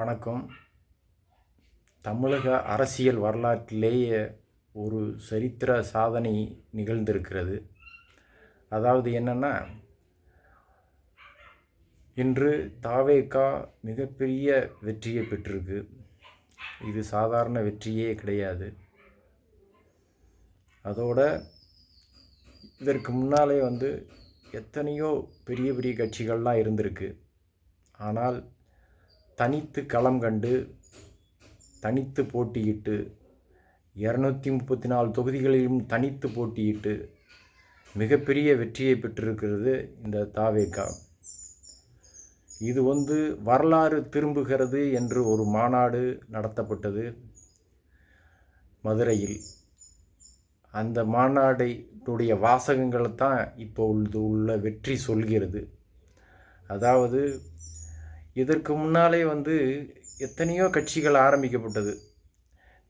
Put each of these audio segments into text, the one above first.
வணக்கம். தமிழக அரசியல் வரலாற்றிலேயே ஒரு சரித்திர சாதனை நிகழ்ந்திருக்கிறது. அதாவது என்னன்னா, இன்று தவேக மிகப்பெரிய வெற்றியை பெற்றிருக்கு. இது சாதாரண வெற்றியே கிடையாது. அதோட இதற்கு முன்னாலே எத்தனையோ பெரிய பெரிய கட்சிகள்லாம் இருந்திருக்கு. ஆனால் தனித்து களம் கண்டு தனித்து போட்டியிட்டு 234 தொகுதிகளிலும் தனித்து போட்டியிட்டு மிகப்பெரிய வெற்றியை பெற்றிருக்கிறது இந்த தவேக. இது வரலாறு திரும்புகிறது என்று ஒரு மாநாடு நடத்தப்பட்டது மதுரையில். அந்த மாநாடுடைய வாசகங்களை தான் இப்போ உள்ள வெற்றி சொல்கிறது. அதாவது இதற்கு முன்னாலே எத்தனையோ கட்சிகள் ஆரம்பிக்கப்பட்டது.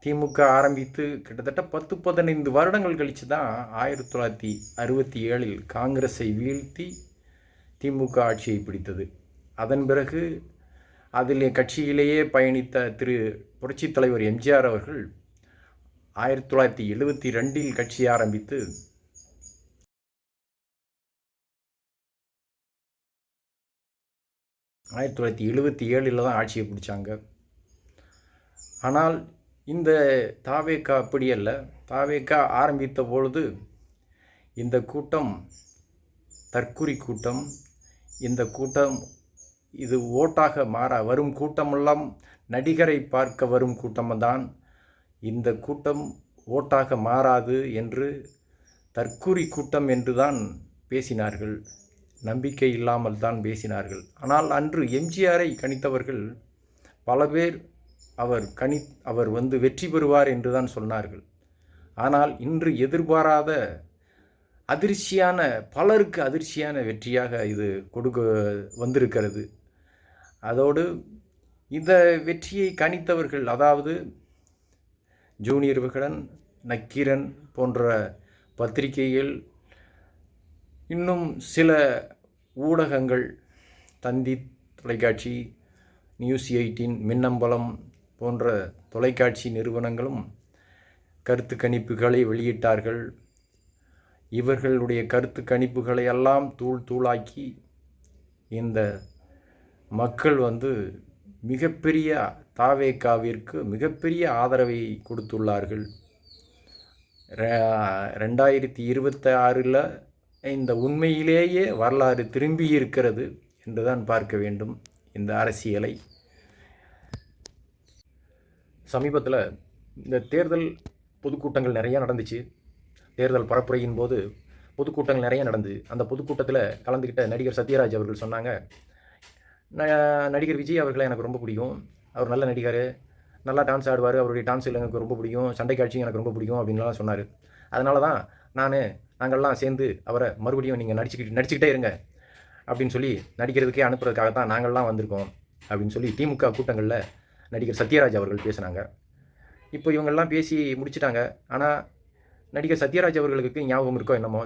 திமுக ஆரம்பித்து கிட்டத்தட்ட 10-15 வருடங்கள் கழித்து தான் 1967 காங்கிரஸை வீழ்த்தி திமுக ஆட்சியை பிடித்தது. அதன் பிறகு அதில் கட்சியிலேயே பயணித்த புரட்சித் தலைவர் எம்ஜிஆர் அவர்கள் 1972 கட்சி ஆரம்பித்து 1977 தான் ஆட்சியை பிடிச்சாங்க. ஆனால் இந்த தவேக அப்படி அல்ல. தவேக ஆரம்பித்த பொழுது இந்த கூட்டம் தற்குறி கூட்டம். இந்த கூட்டம் இது ஓட்டாக வரும் கூட்டமெல்லாம் நடிகரை பார்க்க வரும் கூட்டம்தான். இந்த கூட்டம் ஓட்டாக மாறாது என்று தற்குறி கூட்டம் என்று தான் பேசினார்கள். நம்பிக்கை இல்லாமல் தான் பேசினார்கள். ஆனால் அன்று எம்ஜிஆரை கணித்தவர்கள் பல பேர் அவர் வெற்றி பெறுவார் என்று தான் சொன்னார்கள். ஆனால் இன்று எதிர்பாராத பலருக்கு அதிர்ச்சியான வெற்றியாக இது வந்திருக்கிறது. அதோடு இந்த வெற்றியை கணித்தவர்கள், அதாவது ஜூனியர் விகடன், நக்கீரன் போன்ற பத்திரிகைகள், இன்னும் சில ஊடகங்கள், தந்தி தொலைக்காட்சி, நியூஸ் 18, மின்னம்பலம் போன்ற தொலைக்காட்சி நிறுவனங்களும் கருத்து கணிப்புகளை வெளியிட்டார்கள். இவர்களுடைய கருத்து கணிப்புகளை எல்லாம் தூளாக்கி இந்த மக்கள் மிகப்பெரிய தவேகவிற்கு மிகப்பெரிய ஆதரவை கொடுத்துள்ளார்கள். 2026 இந்த உண்மையிலேயே வரலாறு திரும்பி இருக்கிறது என்றுதான் பார்க்க வேண்டும் இந்த அரசியலை. சமீபத்தில் இந்த தேர்தல் பொதுக்கூட்டங்கள் நிறைய நடந்துச்சு. தேர்தல் பரப்புரையின் போது பொதுக்கூட்டங்கள் நிறைய நடந்து அந்த பொதுக்கூட்டத்தில் கலந்துக்கிட்ட நடிகர் சத்யராஜ் அவர்கள் சொன்னாங்க, நடிகர் விஜய் அவர்களை எனக்கு ரொம்ப பிடிக்கும். அவர் நல்ல நடிகர், நல்லா டான்ஸ் ஆடுவார், அவருடைய டான்ஸ் எனக்கு ரொம்ப பிடிக்கும், சண்டை காட்சியும் எனக்கு ரொம்ப பிடிக்கும் அப்படின்லாம் சொன்னார். அதனால தான் நாங்கள்லாம் சேர்ந்து அவரை மறுபடியும் நீங்கள் நடிச்சுக்கிட்டே இருங்க அப்படின்னு சொல்லி நடிக்கிறதுக்கே அனுப்புறதுக்காக தான் நாங்கள்லாம் வந்திருக்கோம் அப்படின்னு சொல்லி திமுக கூட்டங்களில் நடிகர் சத்யராஜ் அவர்கள் பேசுனாங்க. இப்போ இவங்கெல்லாம் பேசி முடிச்சிட்டாங்க. ஆனால் நடிகர் சத்யராஜ் அவர்களுக்கு ஞாபகம் இருக்கோ என்னமோ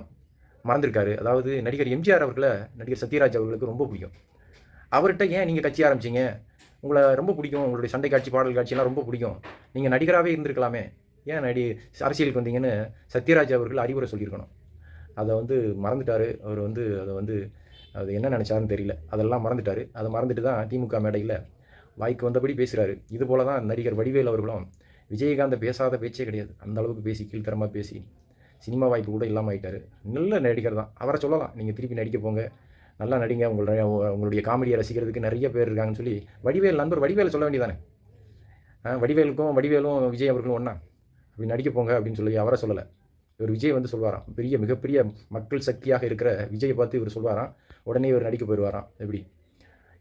மறந்துருக்காரு. அதாவது நடிகர் எம்ஜிஆர் அவர்களை நடிகர் சத்யராஜ் அவர்களுக்கு ரொம்ப பிடிக்கும். அவர்கிட்ட ஏன் நீங்கள் கட்சி ஆரம்பிச்சிங்க, உங்களை ரொம்ப பிடிக்கும், உங்களுடைய சண்டை காட்சி பாடல் காட்சியெல்லாம் ரொம்ப பிடிக்கும், நீங்கள் நடிகராகவே இருந்திருக்கலாமே, ஏன் அரசியலுக்கு வந்தீங்கன்னு சத்யராஜ் அவர்கள் அறிவுரை சொல்லியிருக்கணும். அதை மறந்துட்டார். அவர் அது என்ன நினச்சாருன்னு தெரியல. அதெல்லாம் மறந்துட்டார். அதை மறந்துட்டு தான் திமுக மேடையில் வாய்க்கு வந்தபடி பேசுகிறாரு. இது போல தான் நடிகர் வடிவேல் அவர்களும் விஜயகாந்தை பேசாத பேச்சே கிடையாது. அந்த அளவுக்கு பேசி கீழ்த்தரமாக பேசி சினிமா வாய்ப்பு கூட இல்லாமல் ஆகிட்டார். நல்ல நடிகர் தான், அவரை சொல்லலாம், நீங்கள் திருப்பி நடிக்க போங்க, நல்லா நடிங்க, உங்களுடைய காமெடியை ரசிக்கிறதுக்கு நிறைய பேர் இருக்காங்கன்னு சொல்லி நண்பர் வடிவேலை சொல்ல வேண்டியதானே. வடிவேலும் விஜய் அவர்களும் ஒன்றா அப்படி நடிக்க போங்க அப்படின்னு சொல்லி அவரை சொல்லலை. இவர் விஜய் சொல்வாராம், மிகப்பெரிய மக்கள் சக்தியாக இருக்கிற விஜயை பார்த்து இவர் சொல்வாராம், உடனே இவர் நடிக்க போயிடுவாராம். எப்படி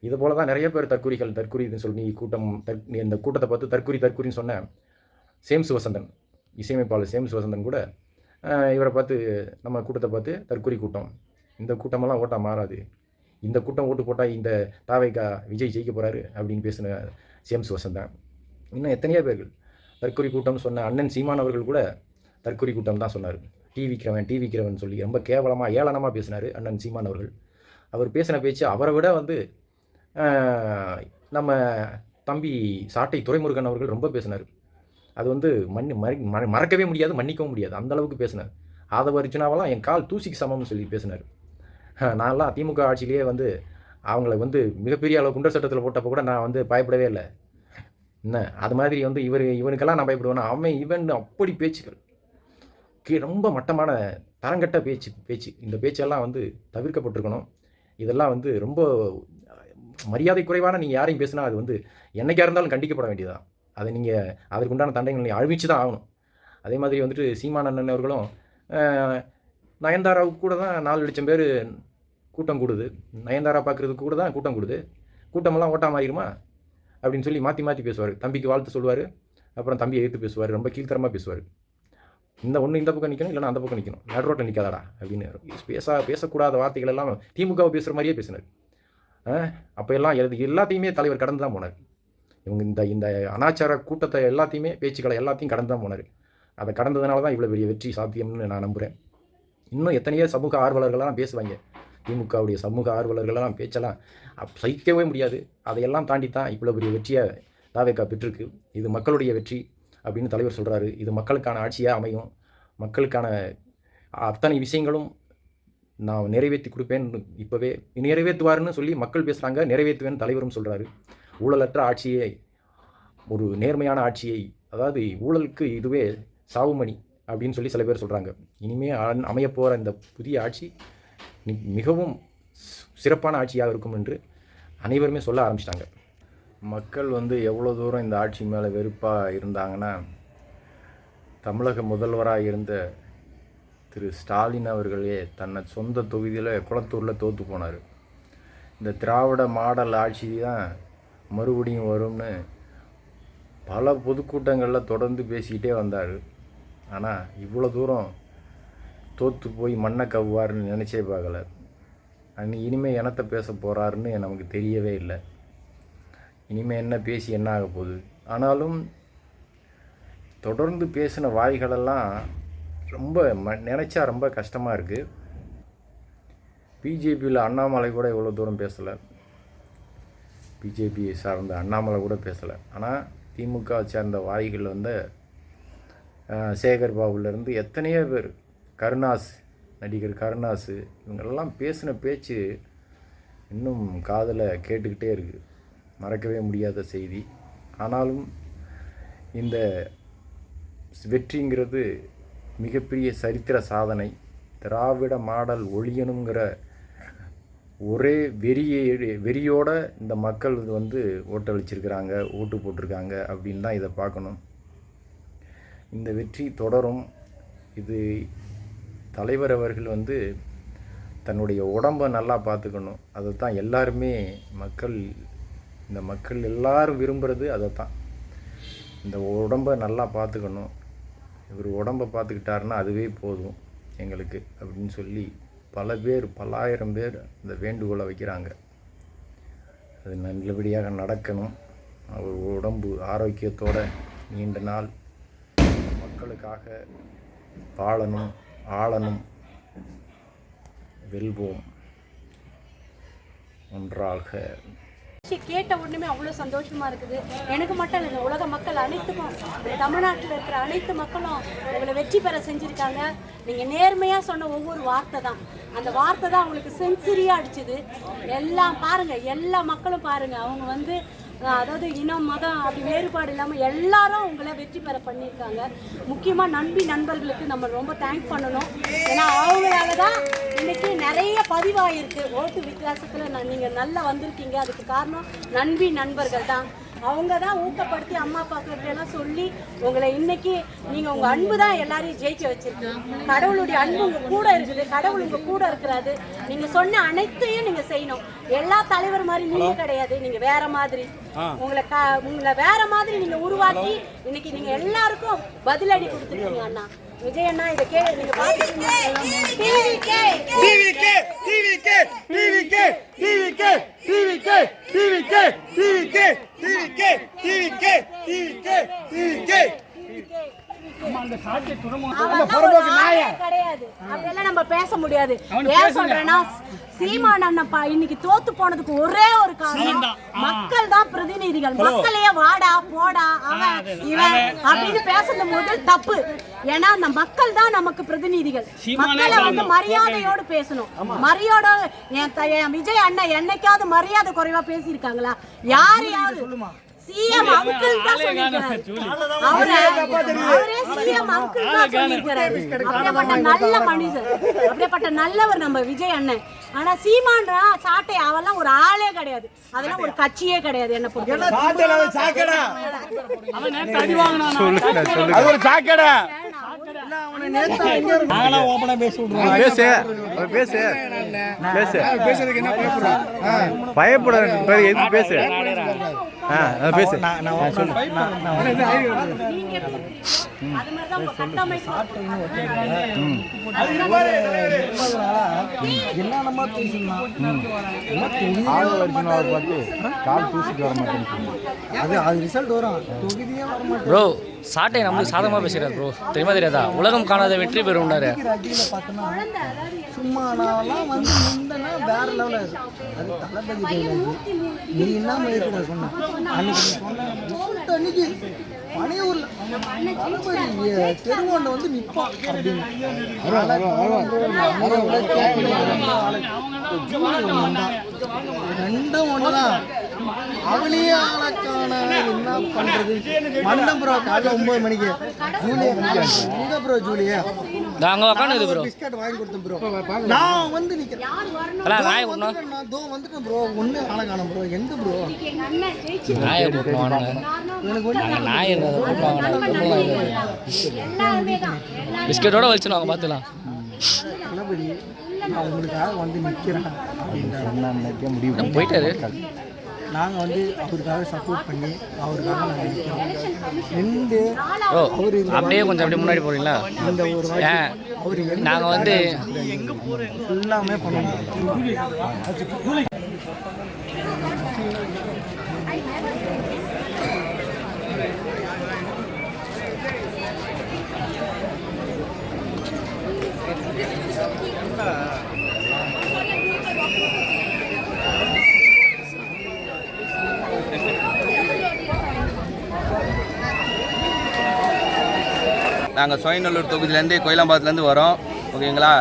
இது போல தான் நிறைய பேர் தற்குறின்னு சொல்லி இந்த கூட்டத்தை பார்த்து தற்குறின்னு சொன்ன சேம் சிவசந்தன், இசையமைப்பாளர் சேம் சிவசந்தன் கூட இவரை பார்த்து, நம்ம கூட்டத்தை பார்த்து தற்குறி கூட்டம், இந்த கூட்டமெல்லாம் ஓட்டா மாறாது, இந்த கூட்டம் ஓட்டு போட்டால் இந்த தவேக விஜய் ஜெயிக்க போகிறாரு அப்படின்னு பேசின சேம் சிவசந்தன். இன்னும் எத்தனையோ பேர்கள் தற்குறி கூட்டம் சொன்ன அண்ணன் சீமான் அவர்கள் கூட தற்குறி கூட்டம் தான் சொன்னார். டிவிக்கிறவன் சொல்லி ரொம்ப கேவலமாக ஏளனமாக பேசினார் அண்ணன் சீமான் அவர்கள். அவர் பேசின பேச்சு அவரை விட நம்ம தம்பி சாட்டை துரைமுருகன் அவர்கள் ரொம்ப பேசினார். அது வந்து மறக்கவே முடியாது, மன்னிக்கவும் முடியாது, அந்தளவுக்கு பேசினார். ஆதவ அர்ஜுனாவெல்லாம் என் கால் தூசிக்கு சமம்னு சொல்லி பேசினார். நான்லாம் திமுக ஆட்சியிலேயே வந்து அவங்கள வந்து மிகப்பெரிய அளவு குண்டர் சட்டத்தில் போட்டப்போ கூட நான் வந்து பயப்படவே இல்லை. என்ன அது மாதிரி வந்து இவனுக்கெல்லாம் நான் பயப்படுவேன்னா இவன் அப்படி பேச்சுக்கள் ரொம்ப மட்டமான தரங்கட்ட பேச்சு இந்த பேச்செல்லாம் வந்து தவிர்க்கப்பட்டிருக்கணும். இதெல்லாம் வந்து ரொம்ப மரியாதை குறைவான நீங்கள் யாரையும் பேசினா அது வந்து என்னைக்கா இருந்தாலும் கண்டிக்கப்பட வேண்டியதுதான். அதை நீங்கள் அதற்குண்டான தண்டனைகள் நீங்கள் அழிவிச்சு தான் ஆகணும். அதே மாதிரி வந்துட்டு சீமான் அண்ணன் அவர்களும் நயன்தாராவுக்கு கூட தான் 4 லட்சம் பேர் கூட்டம் கூடுது, நயன்தாரா பார்க்குறதுக்கு கூட தான் கூட்டம் கூடுது, கூட்டமெல்லாம் ஓட்டா மாறிடுமா அப்படின்னு சொல்லி மாற்றி மாற்றி பேசுவார். தம்பிக்கு வாழ்த்து சொல்லுவார், அப்புறம் தம்பியை எதிர்த்து பேசுவார், ரொம்ப கீழ்த்தரமாக பேசுவார். இந்த பக்கம் நிற்கணும், இல்லைனா அந்த பக்கம் நிற்கணும், நடுரோட்டில் நிற்காதடா அப்படின்னு பேசக்கூடாத வார்த்தைகள் எல்லாம் திமுகவை பேசுகிற மாதிரியே பேசினார். அப்போ எல்லாம் எல்லாத்தையுமே தலைவர் கடந்து தான் போனார். இவங்க இந்த அனாச்சார கூட்டத்தை எல்லாத்தையுமே பேச்சுக்களை எல்லாத்தையும் கடந்து தான் போனார். அதை கடந்ததுனால தான் இவ்வளோ பெரிய வெற்றி சாத்தியம்னு நான் நம்புகிறேன். இன்னும் எத்தனையோ சமூக ஆர்வலர்களெல்லாம் பேசுவாங்க, திமுகவுடைய சமூக ஆர்வலர்களெல்லாம் பேச்செல்லாம் சகிக்கவே முடியாது. அதையெல்லாம் தாண்டி தான் இவ்வளோ பெரிய வெற்றியை தாவேகா பெற்றிருக்கு. இது மக்களுடைய வெற்றி அப்படின்னு தலைவர் சொல்கிறாரு. இது மக்களுக்கான ஆட்சியாக அமையும், மக்களுக்கான அத்தனை விஷயங்களும் நான் நிறைவேற்றி கொடுப்பேன்னு இப்போவே நிறைவேற்றுவாருன்னு சொல்லி மக்கள் பேசுகிறாங்க, நிறைவேற்றுவேன்னு தலைவரும் சொல்கிறாரு. ஊழலற்ற ஆட்சியை, ஒரு நேர்மையான ஆட்சியை, அதாவது ஊழலுக்கு இதுவே சாவுமணி அப்படின்னு சொல்லி சில பேர் சொல்கிறாங்க. இனிமேல் அமையப்போகிற இந்த புதிய ஆட்சி மிகவும் சிறப்பான ஆட்சியாக இருக்கும் என்று அனைவருமே சொல்ல ஆரம்பிச்சிட்டாங்க. மக்கள் வந்து எவ்வளோ தூரம் இந்த ஆட்சி மேலே வெறுப்பாக இருந்தாங்கன்னா, தமிழக முதல்வராக இருந்த திரு ஸ்டாலின் அவர்களே தன்னை சொந்த தொகுதியில் குளத்தூரில் தோற்று போனார். இந்த திராவிட மாடல் ஆட்சி தான் மறுபடியும் வரும்னு பல பொதுக்கூட்டங்களில் தொடர்ந்து பேசிக்கிட்டே வந்தார். ஆனால் இவ்வளோ தூரம் தோற்று போய் மண்ணை கவ்வாருன்னு நினச்சே பார்க்கல. இனிமேல் என்னத்தை பேச போகிறாருன்னு நமக்கு தெரியவே இல்லை. இனிமேல் என்ன பேசி என்ன ஆக போகுது. ஆனாலும் தொடர்ந்து பேசின வாய்களெல்லாம் ரொம்ப நினச்சா ரொம்ப கஷ்டமாக இருக்குது. பிஜேபியில் அண்ணாமலை கூட இவ்வளோ தூரம் பேசலை, பிஜேபி சார்ந்த அண்ணாமலை கூட பேசலை. ஆனால் திமுக சேர்ந்த வாய்கள் வந்து சேகர் பாபுலேருந்து எத்தனையோ பேர், நடிகர் கருணாஸ், இவங்களெல்லாம் பேசின பேச்சு இன்னும் காதில் கேட்டுக்கிட்டே இருக்குது, மறக்கவே முடியாத செய்தி. ஆனாலும் இந்த வெற்றிங்கிறது மிகப்பெரிய சரித்திர சாதனை. திராவிட மாடல் ஒழியணுங்கிற ஒரே வெறியோடு இந்த மக்கள் வந்து ஓட்டளிச்சிருக்கிறாங்க, ஓட்டு போட்டிருக்காங்க அப்படின்னு தான் இதை பார்க்கணும். இந்த வெற்றி தொடரும். இது தலைவர் அவர்கள் வந்து தன்னுடைய உடம்பை நல்லா பார்த்துக்கணும். அதை தான் எல்லாருமே இந்த மக்கள் எல்லாரும் விரும்புகிறது அதை தான். இந்த உடம்பை நல்லா பார்த்துக்கணும், இவர் உடம்பை பார்த்துக்கிட்டாருன்னா அதுவே போதும் எங்களுக்கு அப்படின்னு சொல்லி பல்லாயிரம் பேர் இந்த வேண்டுகோளை வைக்கிறாங்க. அது நல்லபடியாக நடக்கணும். அவர் உடம்பு ஆரோக்கியத்தோடு நீண்ட நாள் மக்களுக்காக வாழணும், ஆளணும். வெல்வோம் ஒன்றாக. கேட்ட உடனே அவ்வளோ சந்தோஷமா இருக்குது. எனக்கு மட்டும் இல்லை, உலக மக்கள் அனைத்துக்கும், தமிழ்நாட்டில் இருக்கிற அனைத்து மக்களும் உங்களை வெற்றி பெற செஞ்சுருக்காங்க. நீங்கள் நேர்மையாக சொன்ன ஒவ்வொரு வார்த்தை தான், அந்த வார்த்தை தான் அவங்களுக்கு சென்சிரியாக அடிச்சுது. எல்லாம் பாருங்கள், எல்லா மக்களும் பாருங்கள், அவங்க வந்து அதாவது இனம் மதம் அப்படி வேறுபாடு இல்லாமல் எல்லாரும் உங்களை வெற்றி பெற பண்ணியிருக்காங்க. முக்கியமாக நண்பர்களுக்கு நம்ம ரொம்ப தேங்க்ஸ் பண்ணணும். ஏன்னா அவங்களால தான் இன்னைக்கு நிறைய பதிவாயிருக்கு. ஓட்டு வித்தியாசத்தில் நீங்கள் நல்லா வந்திருக்கீங்க. அதுக்கு காரணம் நண்பர்கள் தான். அவங்க தான் ஊக்கப்படுத்தி அம்மா அப்பாக்கிட்டெல்லாம் சொல்லி உங்களை இன்னைக்கு நீங்கள் உங்கள் அன்பு தான் எல்லாரையும் ஜெயிக்க வச்சிருக்கீங்க. கடவுளுடைய அன்பு உங்கள் கூட இருக்குது, கடவுள் உங்கள் கூட இருக்கிறாரு. நீங்கள் சொன்ன அனைத்தையும் நீங்கள் செய்யணும். எல்லா தலைவர் மாதிரி நீங்கள் கிடையாது, நீங்கள் வேற மாதிரி, உங்களை வேற மாதிரி நீங்கள் உருவாக்கி இன்னைக்கு நீங்கள் எல்லாருக்கும் பதிலடி கொடுத்துருக்கீங்க. அண்ணா விஜய் அண்ணா, இதை நீங்க பாத்துக்கீங்க. கிடையாது, அப்படியெல்லாம் நம்ம பேச முடியாது. ஏன் சொல்றேன்னா, சீமான் அண்ணப்பா இன்னைக்கு தோத்து போனதுக்கு ஒரே ஒரு காரணம், மக்கள் தான் பிரதிநிதிகள். மக்களையே வாடா போடா அவன் இவன் அப்படின்னு பேசுறது முதல் தப்பு. ஏன்னா அந்த மக்கள் தான் நமக்கு பிரதிநிதிகள். மக்களை வந்து மரியாதையோடு பேசணும். மரியாதை என் விஜய் அண்ணன் என்னைக்காவது மரியாதை குறைவா பேசியிருக்காங்களா? யாரையாவது? சிஎம் அங்கிள் தான் சொல்லிருக்காரு. அவரே சிஎம் அங்கிள் தான் சொல்லிருக்காரு. அப்படிப்பட்ட நல்ல மனிதர், அப்படிப்பட்ட நல்லவர் நம்ம விஜய் அண்ணன். ஆனா சீமான் சாட்டை அவெல்லாம் ஒரு ஆளே கிடையாது, அதெல்லாம் ஒரு கட்சியே கிடையாது. என்ன பொறுத்த பயப்பட பேசு. ப்ரோ சாட்டை நம்மளுக்கு சாதகமாக பேசுகிறார் ப்ரோ, தெரியுமா தெரியாதா? உலகம் காணாத வெற்றி பெறும்னாரு. சும்மா நான்லாம் வந்து நின்றனா வேற லெவலில் அது தளபதி நீ என்ன மாதிரி சொன்ன அன்னைக்கு சொல்லிட்டு அன்னைக்கு பனையூரில் தளபதி தெருவாண்ட வந்து நிற்பான் அப்படின்னு ரெண்டும் ஒன்று தான். அவளையே ஆளக்கான என்ன பண்றது? மண்டம் ப்ரோ காலைல 9 மணிக்கு ஜூலியா எங்க ப்ரோ? ஜூலியா நாங்க உட்காந்து ப்ரோ பிஸ்கட் வாங்கி கொடுத்தேன் ப்ரோ. நான் வந்து நிக்கிறேன், நான் தோ வந்துட்டேன் ப்ரோ. ஒண்ணு ஆள காணோம் ப்ரோ. எங்க ப்ரோ? நாயை போட்டுவாங்க. எனக்கு ஒண்ணு நாய் பிஸ்கட்டோட வச்சுருவாங்க பார்த்துலாம். தளபதி நான் உங்களுக்காக வந்து நிற்கிறேன் அப்படின்னு முடிவு போயிட்டாரு. நாங்கள் வந்து அவருக்காக சப்போர்ட் பண்ணி அவருக்காக நாங்கள் நின்று அவர் அப்படியே கொஞ்சம் அப்படியே முன்னாடி போகிறீங்களா? இந்த ஒரு அவர் நாங்கள் வந்து எல்லாமே பண்ணுவோம். நாங்கள் சோயநல்லூர் தொகுதியிலேருந்து கோயிலாம்பாக்கத்துலேருந்து வரோம். ஓகேங்களா?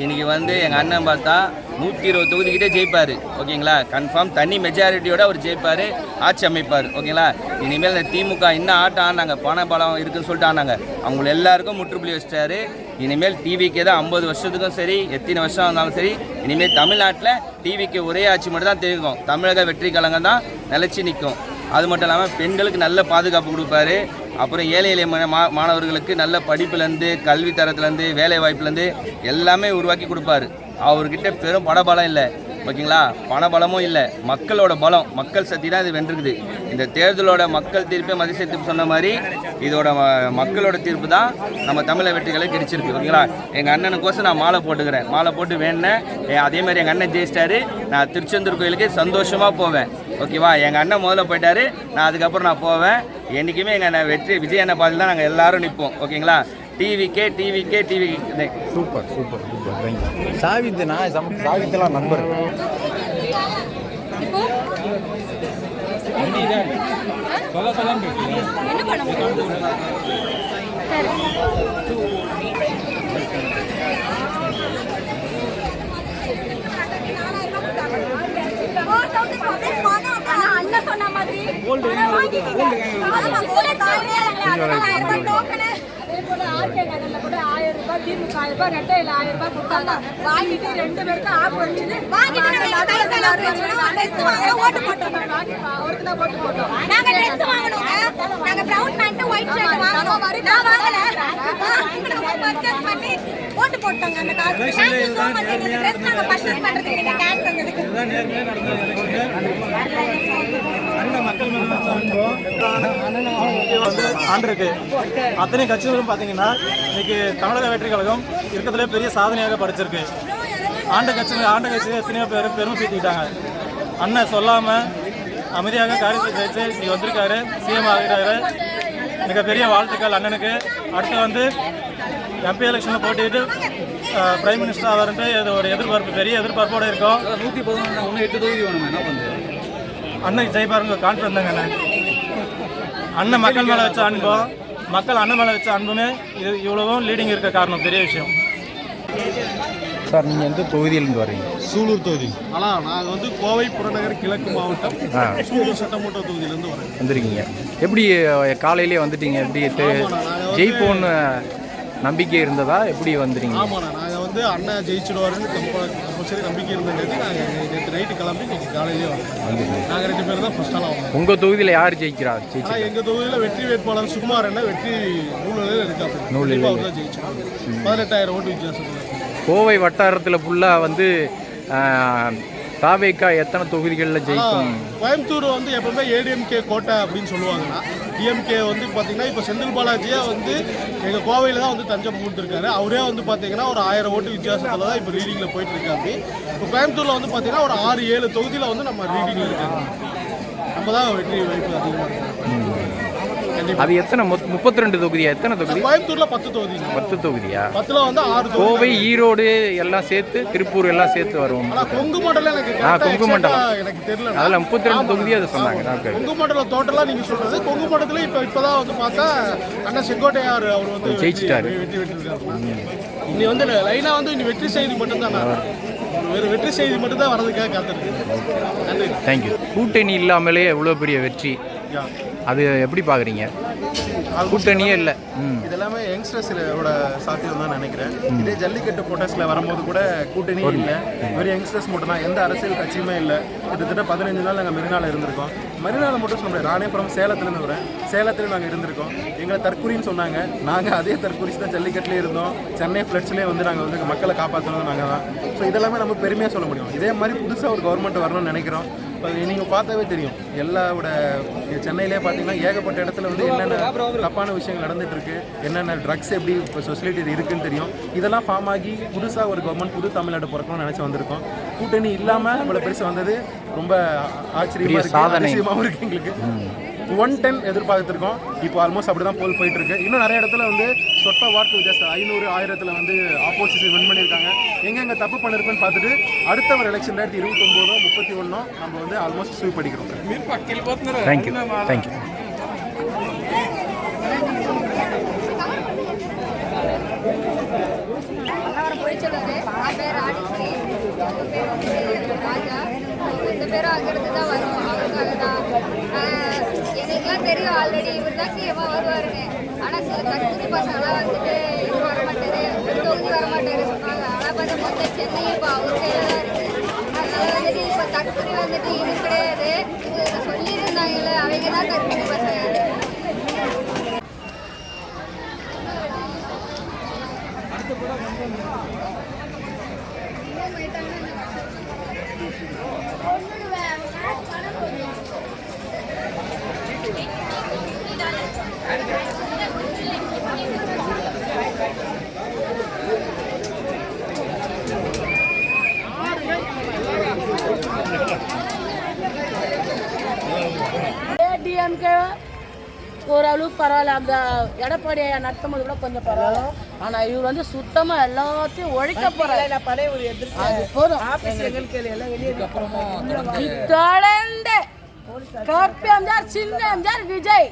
இன்றைக்கி வந்து எங்கள் அண்ணன் பார்த்தா 120 தொகுதிக்கிட்டே ஜெயிப்பார். ஓகேங்களா? கன்ஃபார்ம் தனி மெஜாரிட்டியோடு அவர் ஜெயிப்பார், ஆட்சி அமைப்பார். ஓகேங்களா? இனிமேல் இந்த திமுக இன்னும் ஆட்டம் ஆனாங்க, பண பலம் இருக்குதுன்னு சொல்லிட்டு ஆனாங்க. அவங்க எல்லாருக்கும் முற்றுப்புள்ளி வச்சிட்டாரு. இனிமேல் டிவிக்கே தான் 50 வருஷத்துக்கும் சரி, எத்தனை வருஷம் இருந்தாலும் சரி, இனிமேல் தமிழ்நாட்டில் டிவிக்கு ஒரே ஆட்சி மட்டும் தான் தெரியும். தமிழக வெற்றி கழகம் தான் நிலச்சி நிற்கும். அது மட்டும் இல்லாமல் பெண்களுக்கு நல்ல பாதுகாப்பு கொடுப்பாரு. அப்புறம் ஏழை எளிய மாணவர்களுக்கு நல்ல படிப்புலேருந்து, கல்வி தரத்துலேருந்து, வேலை வாய்ப்புலேருந்து எல்லாமே உருவாக்கி கொடுப்பாரு. அவர்கிட்ட பெரும் பணபலம் இல்லை. ஓகேங்களா? பணபலமும் இல்லை, மக்களோட பலம், மக்கள் சக்தி தான் இது வென்றிருக்குது. இந்த தேர்தலோட மக்கள் தீர்ப்பே மதிசை தீர்ப்பு சொன்ன மாதிரி இதோட மக்களோட தீர்ப்பு தான் நம்ம தமிழக வெற்றிகளை கிடைச்சிருக்கு. ஓகேங்களா? எங்கள் அண்ணனுக்கோசம் நான் மாலை போட்டுக்கிறேன், மாலை போட்டு வேணேன். அதே மாதிரி எங்கள் அண்ணன் ஜெயிச்சிட்டாரு. நான் திருச்செந்தூர் கோயிலுக்கு சந்தோஷமாக போவேன். ஓகேவா? எங்கள் அண்ணன் முதல்ல போயிட்டாரு, நான் அதுக்கப்புறம் நான் போவேன். என்றைக்குமே எங்கள் அண்ணன் வெற்றி விஜய் அண்ணன் பாதையில் தான் நாங்கள் எல்லோரும் நிற்போம். ஓகேங்களா? டிவிக்கே. Super super super. தேங்க்யூ. சாவித்து நான் சாவித்தெல்லாம் நண்பர். என்ன பண்ண முடியும்? அண்ணன் சொன்ன மாதிரி ஆர்கே நகர்ல கூட 1000 ரூபாய், திமுக 1000 ரூபாய், ரெட்டையில 1000 ரூபாய் கொடுத்தாங்க. வாங்கிட்டு 2 பேருக்கு ஆப் வச்சுட்டு ஓட்டு போட்டோம். அவருக்கு தான் ஓட்டு போட்டோம். நாங்க ட்ரெஸ் வாங்கணும், நாங்க பிரவுன் பேண்ட் ஒயிட் ஷர்ட் வாங்கணும். நான் வாங்கல, பர்ச்சேஸ் பண்ணி ஓட்டு போட்டாங்க. அந்த காசு தேங்க் யூ சோ மச். இந்த ட்ரெஸ் நாங்க பர்ச்சேஸ் பண்றதுக்கு நீங்க கேன் தந்ததுக்கு ஆண்டிருக்கு. அத்தனை கட்சிகளும் பார்த்தீங்கன்னா இன்னைக்கு தமிழக வெற்றி கழகம் இருக்கிறதுலே பெரிய சாதனையாக படிச்சிருக்கு. ஆண்ட கட்சியில் எத்தனையோ பேர் பெருமை பீத்திக்கிட்டாங்க. அண்ணன் சொல்லாமல் அமைதியாக காரியத்தை ஜெயிச்சு இங்கே வந்திருக்காரு, சிஎம் ஆகிறாரு. மிகப்பெரிய வாழ்த்துக்கள் அண்ணனுக்கு. அடுத்து வந்து எம்பி எலெக்ஷனில் போட்டிட்டு பிரைம் மினிஸ்டர் அவர்ன்ட்டு இது ஒரு எதிர்பார்ப்பு, பெரிய எதிர்பார்ப்போடு இருக்கோம். 111 இன்னும் 8 தொகுதி வேணுமா, என்ன பண்ணுறது? அண்ணன் ஜெயிப்பாருங்க, கான்ஃபிடன்ட் தாங்க அண்ணன். அண்ணன் மக்கள் மேலே வச்ச அன்பும், மக்கள் அண்ணன் மேலே வச்ச அன்புமே இது இவ்வளவும் லீடிங் இருக்க காரணம், பெரிய விஷயம். சார் நீங்கள் எந்த தொகுதியிலேருந்து வர்றீங்க? சூலூர் தொகுதி. ஆனால் நாங்கள் வந்து கோவை புறநகர் கிழக்கு மாவட்டம் சூலூர் சட்டமன்ற தொகுதியிலேருந்து வரோம். வந்துருக்கீங்க. எப்படி காலையிலே வந்துட்டீங்க? எப்படி ஜெயிப்போன்னு நம்பிக்கை இருந்ததா? எப்படி வந்துட்டீங்க? ஆமாண்ணா, நாங்கள் வந்து அண்ணன் ஜெயிச்சிடுவாருன்னு கம்பல்சரி நம்பிக்கை இருந்தங்காட்டி நாங்கள் நேற்று நைட்டு கிளம்பி இன்னைக்கு காலையிலேயே வரோம். நாங்கள் 2 பேர் தான் ஃபர்ஸ்ட் ஆளாக வரோம். உங்கள் தொகுதியில் யார் ஜெயிக்கிறா? ஆனால் எங்கள் தொகுதியில் வெற்றி வேட்பாளர் சுகுமார் என்ன வெற்றி நூலில் இருக்காரு. அவர் தான் ஜெயிச்சோம். 18,000 ஓட்டு வித்தியாசத்தில். கோவை வட்டாரத்தில் ஃபுல்லாக வந்து தாவேக்கா எத்தனை தொகுதிகளில் ஜெயிக்கும்? கோயம்புத்தூர் வந்து எப்பவுமே ஏடிஎம்கே கோட்டை அப்படின்னு சொல்லுவாங்கன்னா, டிஎம்கே வந்து பார்த்தீங்கன்னா இப்போ செந்தில் பாலாஜியே வந்து எங்கள் கோவையில் தான் வந்து தஞ்சம் கொடுத்துருக்காரு. அவரே வந்து பார்த்தீங்கன்னா ஒரு 1000 ஓட்டு வித்தியாசத்தில் தான் இப்போ ரீடிங்கில் போயிட்டு இருக்காரு. இப்போ கோயம்புத்தூரில் வந்து பார்த்தீங்கன்னா ஒரு 6-7 தொகுதியில் வந்து நம்ம ரீடிங்கில் இருக்காங்க. நம்ம தான் வெற்றி வாய்ப்பு அதிகமாக இருக்கு. அது எத்தனை 32 தொகுதியா? எத்தனை தொகுதி? கோயம்புத்தூர்ல 10 தொகுதி. 10 தொகுதியா? 10ல வந்து 6 தொகுதி. கோவை, ஈரோடு எல்லாம் சேர்த்து, திருப்பூர் எல்லாம் சேர்த்து வரும். கொங்கு மண்டலம் எனக்கு கொங்கு மண்டலம் எனக்கு தெரியல. அதில் 32 தொகுதி அது சொன்னாங்க. கொங்கு மண்டலம் டோட்டலா நீங்க சொல்றது. கொங்கு மண்டலத்துல இப்பதான் வந்து பார்த்தா அண்ணா செங்கோட்டையார் அவர் வந்து ஜெயிச்சிட்டாரு. இனி வந்து லைனா வந்து இனி வெற்றி செய்தி மட்டும்தான். வேறு வெற்றி செய்தி மட்டும் தான் வர்றதுக்காக காத்திருக்கு. நன்றி. தேங்க்யூ. கூட்டணி இல்லாமலே எவ்வளோ பெரிய வெற்றி, அது எப்படி பார்க்குறீங்க? கூட்டணியே இல்லை. இதெல்லாமே யங்ஸ்டர்ஸோட சாத்தியம் தான் நினைக்கிறேன். இதே ஜல்லிக்கட்டு ப்ரொட்டஸ்ட்டில் வரும்போது கூட கூட்டணியே இல்லை, வெறும் யங்ஸ்டர்ஸ் மட்டும் தான், எந்த அரசியல் கட்சியுமே இல்லை. கிட்டத்தட்ட 15 நாள் நாங்கள் மெரினாவில் இருந்திருக்கோம். மெரினாவில் மட்டும் சொல்ல முடியாது, நானே அப்புறம் சேலத்துலேருந்து வரேன். சேலத்தில் நாங்கள் இருந்திருக்கோம். எங்களை தற்கொலைன்னு சொன்னாங்க. நாங்கள் அதே தற்கொலை தான் ஜல்லிக்கட்டுலேயே இருந்தோம். சென்னை ஃப்ளட்ஸ்லேயே வந்து நாங்கள் வந்து மக்களை காப்பாற்றணும் நாங்கள் தான். ஸோ இதெல்லாமே நம்ம பெருமையாக சொல்ல முடியும். இதே மாதிரி புதுசாக ஒரு கவர்மெண்ட் வரணும்னு நினைக்கிறோம். இப்போ நீங்கள் பார்த்தாவே தெரியும், எல்லாவோட சென்னையிலே பார்த்தீங்கன்னா ஏகப்பட்ட இடத்துல வந்து என்னென்ன தப்பான விஷயங்கள் நடந்துட்டு இருக்கு, என்னென்ன ட்ரக்ஸ் எப்படி இப்போ சொசைட்டி இருக்குன்னு தெரியும். இதெல்லாம் ஃபார்ம் ஆகி புதுசாக ஒரு கவர்மெண்ட் புது தமிழ்நாடு பிறக்கணும்னு நினச்சி வந்திருக்கோம். கூட்டணி இல்லாமல் இவ்வளோ பெருசு வந்தது ரொம்ப ஆச்சரியமாகவும் இருக்குது எங்களுக்கு. 110 எதிர்பார்த்துருக்கோம். இப்போ ஆல்மோஸ்ட் அப்படி தான் போல் போயிட்டு இருக்கு. இன்னும் நிறைய இடத்துல வந்து சொற்ப வாக்கு வித்தியாசம் 500-1000 வந்து ஆப்போசிஷன் வின் பண்ணியிருக்காங்க. எங்கெங்கே தப்பு பண்ணிருக்குன்னு பார்த்துட்டு அடுத்த ஒரு எலெக்ஷன் 2029 31 நம்ம வந்து ஆல்மோஸ்ட் ஸ்வீப் படிக்கிறோம். தேங்க்யூ. தேங்க்யூ. எனக்குலாம் தெரியும் ஆல்ரெடி இவர் தான் சிஎம்மா வருவாருன்னு. ஆனால் சில தகுதி பசங்களாம் வந்துட்டு இது வரமாட்டாரு, ஒரு தொகுதி வரமாட்டாரு சொன்னாங்க. ஆனால் பார்த்தா மொத்தம் சென்னை இப்போ அவர் கையில் தான் இருக்குது. அதனால வந்துட்டு இப்போ தற்கொலை வந்துட்டு இது கிடையாது, இது சொல்லியிருந்தாங்கல்ல, அவங்க தான் தற்கொலை பசங்க. டிஎம்கே ஓரளவுக்கு பரவாயில்ல. அந்த எடப்பாடி நடத்தும் போது கூட கொஞ்சம் பரவாயில்ல. ஆனால் இவர் வந்து சுத்தமாக எல்லாத்தையும் ஒழிக்க போகிறார். அது போதும். தொடர்ந்து கருப்பு எம்ஜிஆர், சின்ன எம்ஜிஆர், விஜய்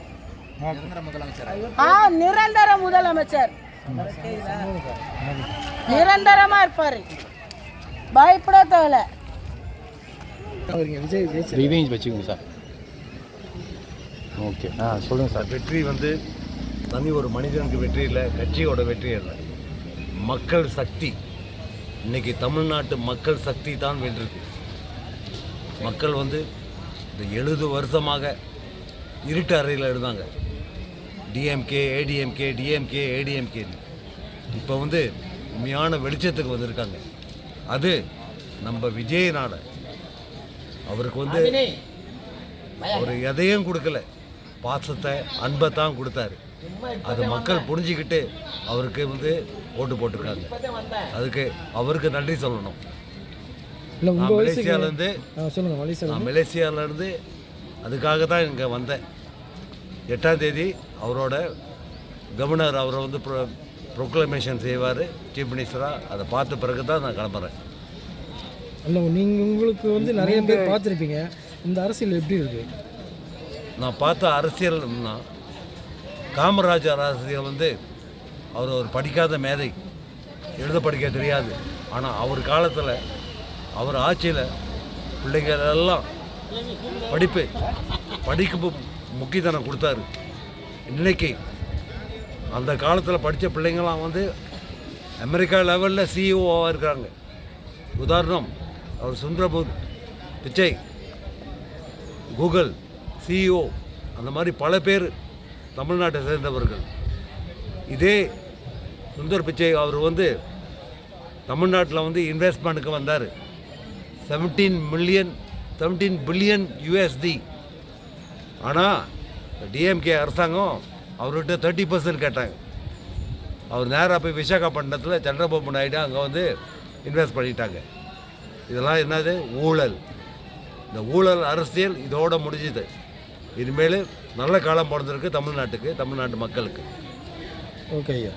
நிரந்தர முதலமைச்சர், நிரந்தரமாக இருப்பார். பயப்பட தேவை. இதையும் வச்சுக்கோங்க சார். ஓகே, சொல்லுங்கள் சார். வெற்றி வந்து தனி ஒரு மனிதனுக்கு வெற்றி இல்லை, கட்சியோட வெற்றி இல்லை, மக்கள் சக்தி. இன்னைக்கு தமிழ்நாட்டு மக்கள் சக்தி தான் வென்றிருக்கு. மக்கள் வந்து இந்த 70 வருஷமாக இருட்டு அறையில் இருந்தாங்க. DMK ADMK, DMK ADMK. இப்போ வந்து உண்மையான வெளிச்சத்துக்கு வந்திருக்காங்க. அது நம்ம விஜயநாட. அவருக்கு வந்து ஒரு எதையும் கொடுக்கல, பாசத்தை அன்பை தான் கொடுத்தாரு. அது மக்கள் புரிஞ்சுக்கிட்டு அவருக்கு வந்து ஓட்டு போட்டிருக்காங்க. அதுக்கு அவருக்கு நன்றி சொல்லணும். நான் மலேசியாவிலேருந்து அதுக்காக தான் இங்கே வந்தேன். 8ஆம் தேதி அவரோட கவர்னர் அவரை வந்து ப்ரொக்ளமேஷன் செய்வார் சீஃப் மினிஸ்டராக. அதை பார்த்த பிறகு தான் நான் கிளம்புறேன். இல்லை நீங்கள் உங்களுக்கு வந்து நிறைய பேர் பார்த்துருப்பீங்க, இந்த அரசியல் எப்படி இருக்குது? நான் பார்த்த அரசியல்னா காமராஜர் அரசியல் வந்து அவர் ஒரு படிக்காத மேதை, எழுத படிக்க தெரியாது. ஆனால் அவர் காலத்தில் அவர் ஆட்சியில் பிள்ளைகள் எல்லாம் படிக்க முக்கியத்துவம் கொடுத்தாரு. இன்றைக்கி அந்த காலத்தில் படித்த பிள்ளைங்களாம் வந்து அமெரிக்கா லெவலில் சிஇஓவாக இருக்கிறாங்க. உதாரணம், அவர் சுந்தரபூர் பிச்சை, கூகுள் சிஇஓ, அந்த மாதிரி பல பேர் தமிழ்நாட்டை சேர்ந்தவர்கள். இதே சுந்தர் பிச்சை அவர் வந்து தமிழ்நாட்டில் வந்து இன்வெஸ்ட்மெண்ட்டுக்கு வந்தார். 17 பில்லியன் USD. ஆனால் டிஎம்கே அரசாங்கம் அவர்கிட்ட 30% கேட்டாங்க. அவர் நேராக போய் விசாகப்பட்டினத்தில் சந்திரபாபு நாயுடு அங்கே வந்து இன்வெஸ்ட் பண்ணிட்டாங்க. இதெல்லாம் என்னது? ஊழல். இந்த ஊழல் அரசியல் இதோட முடிஞ்சுது. இனிமேல் நல்ல காலம் பிறந்திருக்கு தமிழ்நாட்டுக்கு, தமிழ்நாட்டு மக்களுக்கு. ஓகே ஐயா.